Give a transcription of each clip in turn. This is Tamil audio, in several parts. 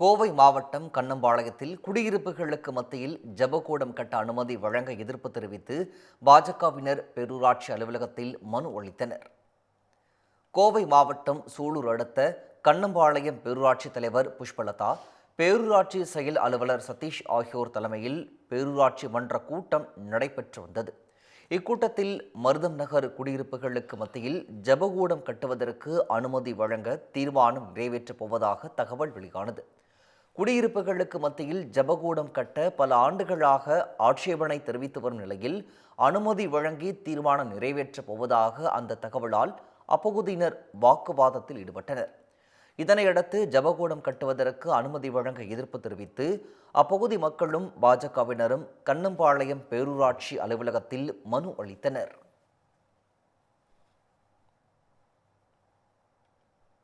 கோவை மாவட்டம் கண்ணம்பாளையத்தில் குடியிருப்புகளுக்கு மத்தியில் ஜெபக்கூடம் கட்ட அனுமதி வழங்க எதிர்ப்பு தெரிவித்து பாஜகவினர் பேரூராட்சி அலுவலகத்தில் மனு அளித்தனர். கோவை மாவட்டம் சூலூர் அடுத்த கண்ணம்பாளையம் பேரூராட்சி தலைவர் புஷ்பலதா, பேரூராட்சி செயல் அலுவலர் சதீஷ் ஆகியோர் தலைமையில் பேரூராட்சி மன்ற கூட்டம் நடைபெற்று வந்தது. இக்கூட்டத்தில் மருதம் நகர் குடியிருப்புகளுக்கு மத்தியில் ஜெபக்கூடம் கட்டுவதற்கு அனுமதி வழங்க தீர்மானம் நிறைவேற்றப் போவதாக தகவல் வெளியானது. குடியிருப்புகளுக்கு மத்தியில் ஜெபக்கூடம் கட்ட பல ஆண்டுகளாக ஆட்சேபனை தெரிவித்து வரும் நிலையில் அனுமதி வழங்கி தீர்மானம் நிறைவேற்றப் போவதாக அந்த தகவலால் அப்பகுதியினர் வாக்குவாதத்தில் ஈடுபட்டனர். இதனையடுத்து ஜெபக்கூடம் கட்டுவதற்கு அனுமதி வழங்க எதிர்ப்பு தெரிவித்து அப்பகுதி மக்களும் பாஜகவினரும் கண்ணம்பாளையம் பேரூராட்சி அலுவலகத்தில் மனு அளித்தனர்.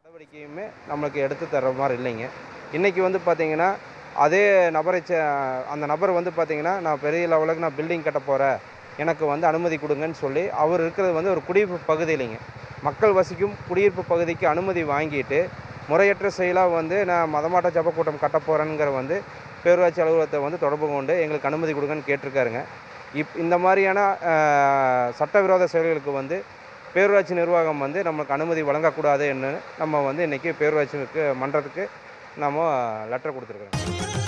நடவடிக்கையுமே நம்மளுக்கு எடுத்து தர்ற மாதிரி இல்லைங்க. இன்றைக்கி பார்த்தீங்கன்னா அதே நபரை அந்த நபர் பார்த்தீங்கன்னா நான் பெரிய லெவலுக்கு நான் பில்டிங் கட்ட போகிறேன், எனக்கு அனுமதி கொடுங்கன்னு சொல்லி அவர் இருக்கிறது ஒரு குடியிருப்பு பகுதி இல்லைங்க. மக்கள் வசிக்கும் குடியிருப்பு பகுதிக்கு அனுமதி வாங்கிட்டு முறையற்ற செயலாக நான் மதமாட்ட ஜெபக்கூட்டம் கட்ட போகிறேங்கிற பேரூராட்சி அலுவலகத்தை தொடர்பு கொண்டு எங்களுக்கு அனுமதி கொடுங்கன்னு கேட்டிருக்காருங்க. இந்த மாதிரியான சட்டவிரோத செயல்களுக்கு பேரூராட்சி நிர்வாகம் நம்மளுக்கு அனுமதி வழங்கக்கூடாதுன்னு நம்ம இன்றைக்கி பேரூராட்சி மன்றத்துக்கு நம்ம லெட்டர் கொடுத்துருக்குறோம்.